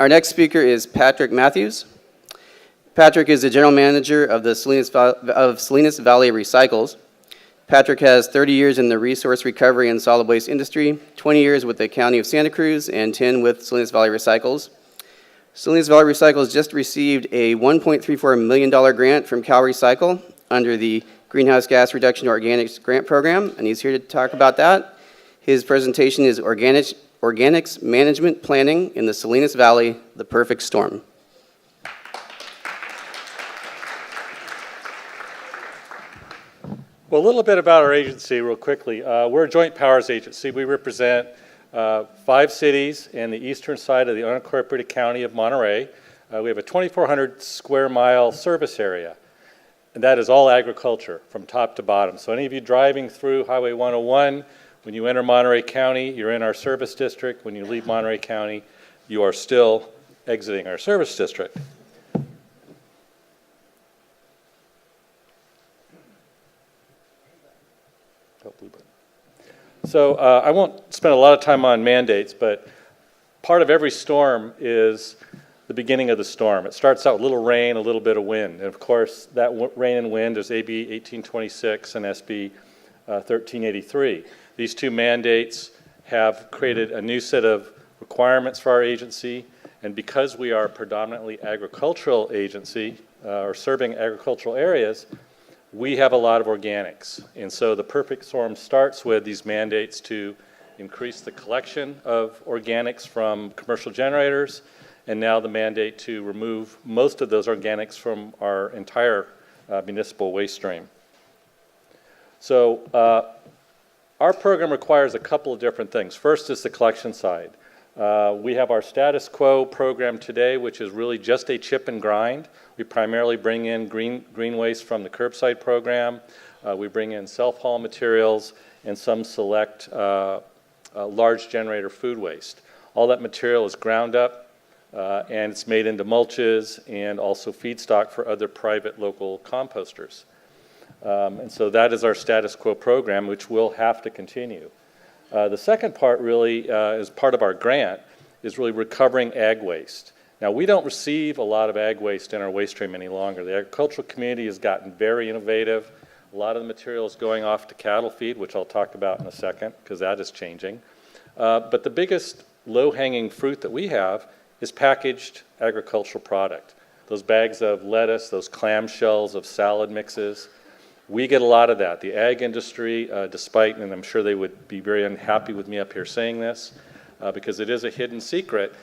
Our next speaker is Patrick Mathews. Patrick is the general manager of the Salinas Valley Recycles. Patrick has 30 years in the resource recovery and solid waste industry, 20 years with the County of Santa Cruz, and 10 with Salinas Valley Recycles. Salinas Valley Recycles just received a $1.34 million grant from Cal Recycle under the Greenhouse Gas Reduction Organics Grant Program, and he's here to talk about that. His presentation is Organics Management Planning in the Salinas Valley, the Perfect Storm. Well, a little bit about our agency real quickly. We're a joint powers agency. We represent 5 cities in the eastern side of the unincorporated county of Monterey. We have a 2,400 square mile service area, and that is all agriculture from top to bottom. So any of you driving through Highway 101, when you enter Monterey County, you're in our service district. When you leave Monterey County, you are still exiting our service district. So I won't spend a lot of time on mandates, but part of every storm is the beginning of the storm. It starts out with a little rain, a little bit of wind. And of course, that rain and wind is AB 1826 and SB 1383. These 2 mandates have created a new set of requirements for our agency. And because we are a predominantly agricultural agency, or serving agricultural areas, we have a lot of organics. And so the perfect storm starts with these mandates to increase the collection of organics from commercial generators, and now the mandate to remove most of those organics from our entire municipal waste stream. So our program requires a couple of different things. First is the collection side. We have our status quo program today, which is really just a chip and grind. We primarily bring in green waste from the curbside program. We bring in self-haul materials and some select large generator food waste. All that material is ground up and it's made into mulches and also feedstock for other private local composters. And so that is our status quo program, which will have to continue. The second part really is part of our grant is really recovering ag waste. Now, we don't receive a lot of ag waste in our waste stream any longer. The agricultural community has gotten very innovative. A lot of the material is going off to cattle feed, which I'll talk about in a second, because that is changing. But the biggest low-hanging fruit that we have is packaged agricultural product. Those bags of lettuce, those clamshells of salad mixes, we get a lot of that. The ag industry, despite, and I'm sure they would be very unhappy with me up here saying this, because it is a hidden secret,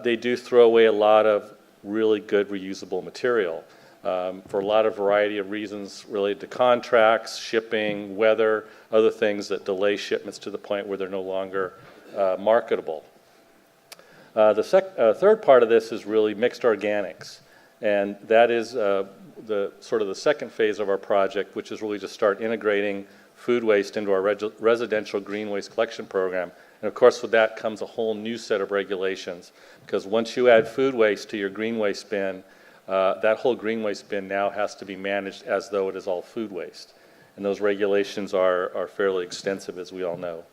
they do throw away a lot of really good reusable material for a lot of variety of reasons related to contracts, shipping, weather, other things that delay shipments to the point where they're no longer marketable. The third part of this is really mixed organics, and that is the second phase of our project, which is really to start integrating food waste into our residential green waste collection program. And of course, with that comes a whole new set of regulations, because once you add food waste to your green waste bin, that whole green waste bin now has to be managed as though it is all food waste. And those regulations are fairly extensive, as we all know.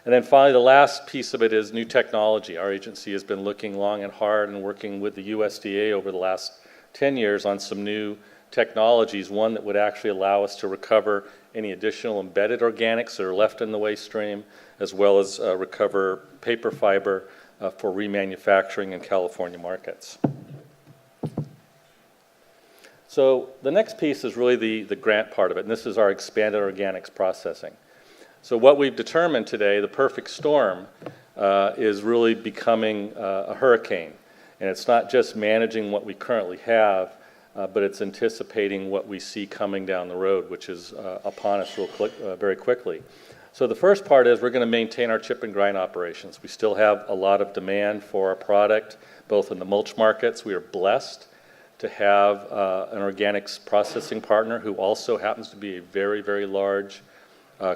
And then finally, the last piece of it is new technology. Our agency has been looking long and hard and working with the USDA over the last 10 years on some new technologies, one that would actually allow us to recover any additional embedded organics that are left in the waste stream, as well as recover paper fiber for remanufacturing in California markets. So the next piece is really the grant part of it, and this is our expanded organics processing. So what we've determined today, the perfect storm, is really becoming a hurricane. And it's not just managing what we currently have, but it's anticipating what we see coming down the road, which is upon us very quickly. So the first part is we're going to maintain our chip and grind operations. We still have a lot of demand for our product, both in the mulch markets. We are blessed to have an organics processing partner who also happens to be a very, very large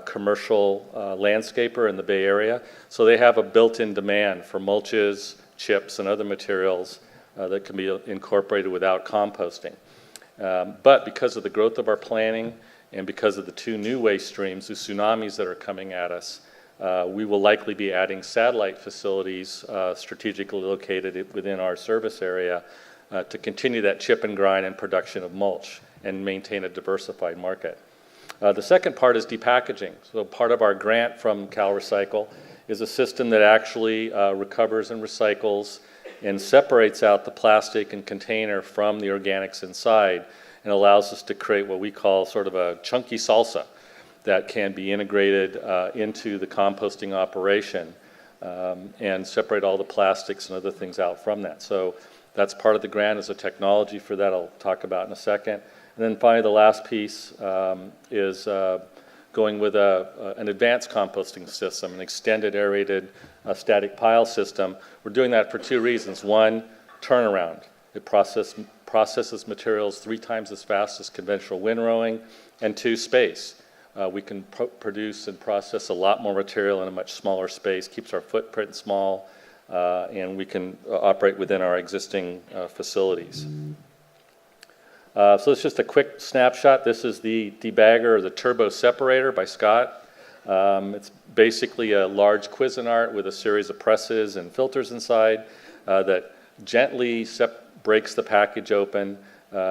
commercial landscaper in the Bay Area. So they have a built-in demand for mulches, chips, and other materials that can be incorporated without composting. But because of the growth of our planning and because of the 2 new waste streams, the tsunamis that are coming at us, We will likely be adding satellite facilities strategically located within our service area to continue that chip and grind and production of mulch and maintain a diversified market. The second part is depackaging. So part of our grant from CalRecycle is a system that actually recovers and recycles and separates out the plastic and container from the organics inside and allows us to create what we call sort of a chunky salsa that can be integrated into the composting operation and separate all the plastics and other things out from that. So that's part of the grant as a technology for that I'll talk about in a second. And then finally the last piece is going with an advanced composting system, an extended aerated static pile system. We're doing that for two reasons. One, turnaround. It processes materials 3 times as fast as conventional windrowing. And 2, space. We can produce and process a lot more material in a much smaller space, keeps our footprint small, and we can operate within our existing facilities. So it's just a quick snapshot. This is the debagger or the turbo separator by Scott. It's basically a large Cuisinart with a series of presses and filters inside that gently breaks the package open,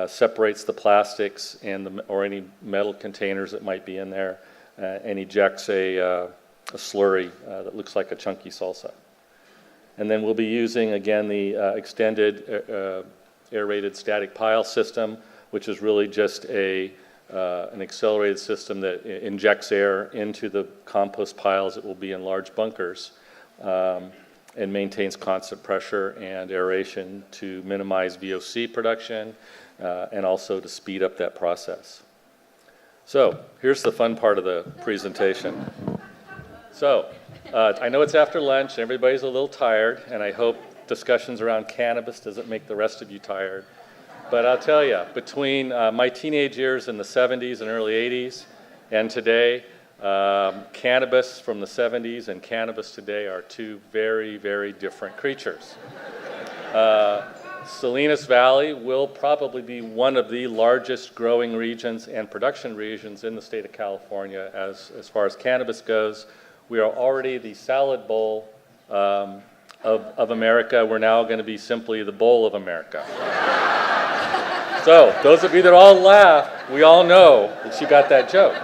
separates the plastics and or any metal containers that might be in there, and ejects a slurry that looks like a chunky salsa. And then we'll be using, again, the extended aerated static pile system, which is really just an accelerated system that injects air into the compost piles that will be in large bunkers and maintains constant pressure and aeration to minimize VOC production and also to speed up that process. So here's the fun part of the presentation. So I know it's after lunch, and everybody's a little tired, and I hope discussions around cannabis doesn't make the rest of you tired. But I'll tell you, between my teenage years in the 70s and early 80s and today, cannabis from the 70s and cannabis today are two very, very different creatures. Salinas Valley will probably be one of the largest growing regions and production regions in the state of California as far as cannabis goes. We are already the salad bowl of America. We're now going to be simply the bowl of America. So those of you that all laugh, we all know that you got that joke.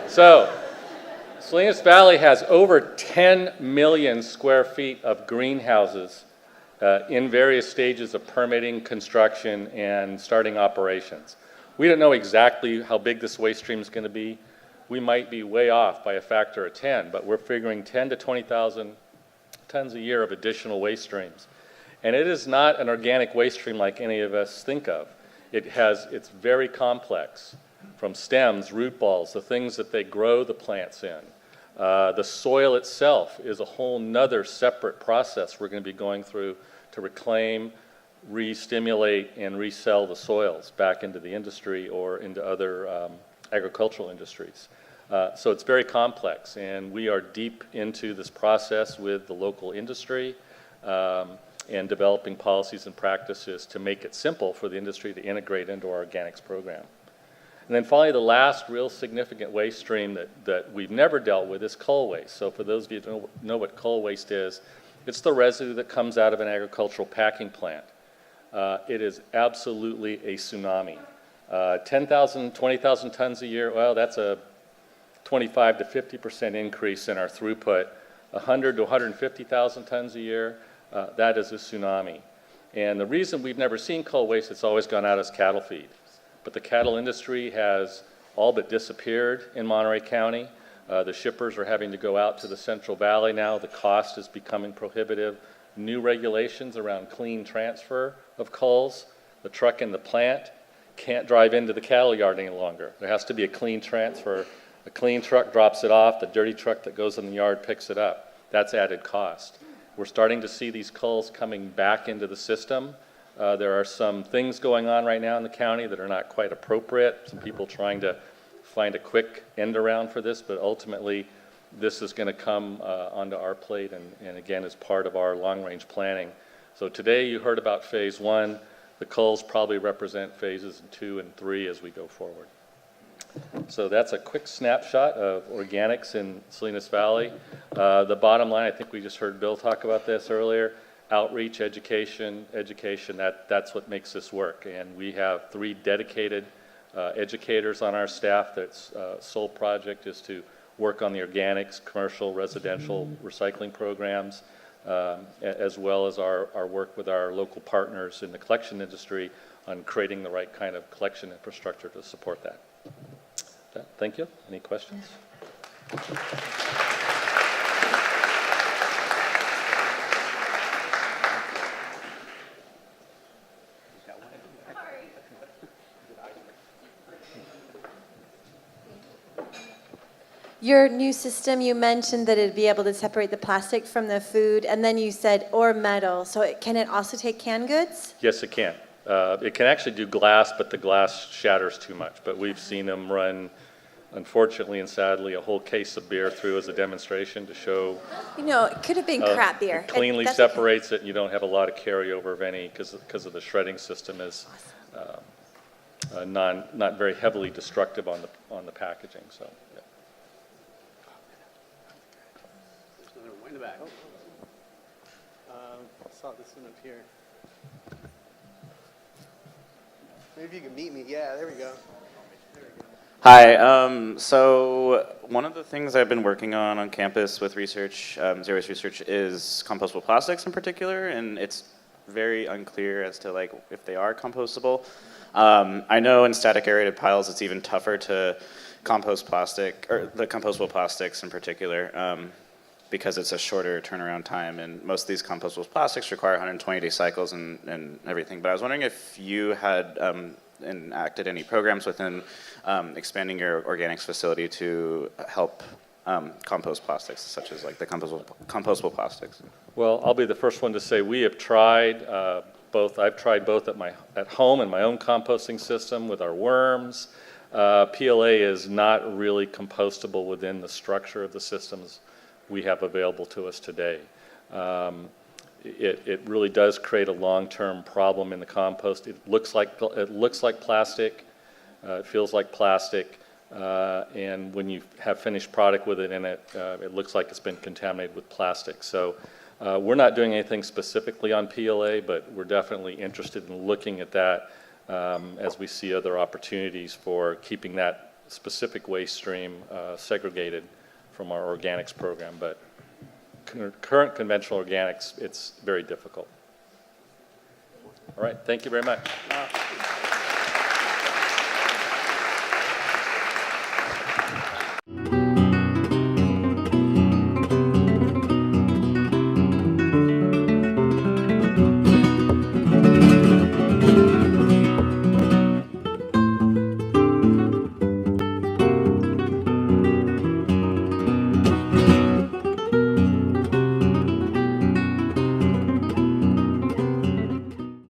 So Salinas Valley has over 10 million square feet of greenhouses in various stages of permitting, construction, and starting operations. We don't know exactly how big this waste stream is going to be. We might be way off by a factor of 10, but we're figuring 10 to 20,000 tons a year of additional waste streams. And it is not an organic waste stream like any of us think of. It's very complex, from stems, root balls, the things that they grow the plants in. The soil itself is a whole nother separate process we're going to be going through to reclaim, re-stimulate, and resell the soils back into the industry or into other agricultural industries. So it's very complex, and we are deep into this process with the local industry and developing policies and practices to make it simple for the industry to integrate into our organics program. And then finally, the last real significant waste stream that we've never dealt with is coal waste. So for those of you who don't know what coal waste is, it's the residue that comes out of an agricultural packing plant. It is absolutely a tsunami. 10,000, 20,000 tons a year, well, that's a 25 to 50% increase in our throughput. 100 to 150,000 tons a year, that is a tsunami. And the reason we've never seen coal waste, it's always gone out as cattle feed. But the cattle industry has all but disappeared in Monterey County. The shippers are having to go out to the Central Valley now. The cost is becoming prohibitive. New regulations around clean transfer of culls. The truck in the plant can't drive into the cattle yard any longer. There has to be a clean transfer. A clean truck drops it off. The dirty truck that goes in the yard picks it up. That's added cost. We're starting to see these culls coming back into the system. There are some things going on right now in the county that are not quite appropriate. Some people trying to find a quick end around for this, but ultimately this is going to come onto our plate and again is part of our long-range planning. So today you heard about phase one. The culls probably represent phases 2 and 3 as we go forward. So that's a quick snapshot of organics in Salinas Valley. The bottom line, I think we just heard Bill talk about this earlier, outreach, education, that's what makes this work. And we have 3 dedicated educators on our staff that's sole project is to work on the organics, commercial, residential recycling programs, as well as our work with our local partners in the collection industry on creating the right kind of collection infrastructure to support that. Thank you. Any questions? Your new system, you mentioned that it'd be able to separate the plastic from the food, and then you said, or metal. So can it also take canned goods? Yes, it can. It can actually do glass, but the glass shatters too much. But we've seen them run, unfortunately and sadly, a whole case of beer through as a demonstration to show You know, it could have been crap beer. it cleanly That's separates it, and you don't have a lot of carryover of any because of the shredding system is not very heavily destructive on the packaging. So. Yeah. There's another one in the back. I saw this one up here. Maybe if you can meet me. Yeah, there we go. Hi. So one of the things I've been working on campus with research, zero waste research, is compostable plastics in particular, and it's very unclear as to like if they are compostable. I know in static aerated piles it's even tougher to compost plastic, or the compostable plastics in particular, because it's a shorter turnaround time, and most of these compostable plastics require 120-day cycles and everything. But I was wondering if you had enacted any programs within expanding your organics facility to help compost plastics, such as like the compostable plastics. Well, I'll be the first one to say we have tried both. I've tried both at home in my own composting system with our worms. PLA is not really compostable within the structure of the systems we have available to us today. It really does create a long-term problem in the compost. It looks like plastic, it feels like plastic, and when you have finished product with it in it, it looks like it's been contaminated with plastic. So we're not doing anything specifically on PLA, but we're definitely interested in looking at that as we see other opportunities for keeping that specific waste stream segregated from our organics program. But current conventional organics, it's very difficult. All right, thank you very much.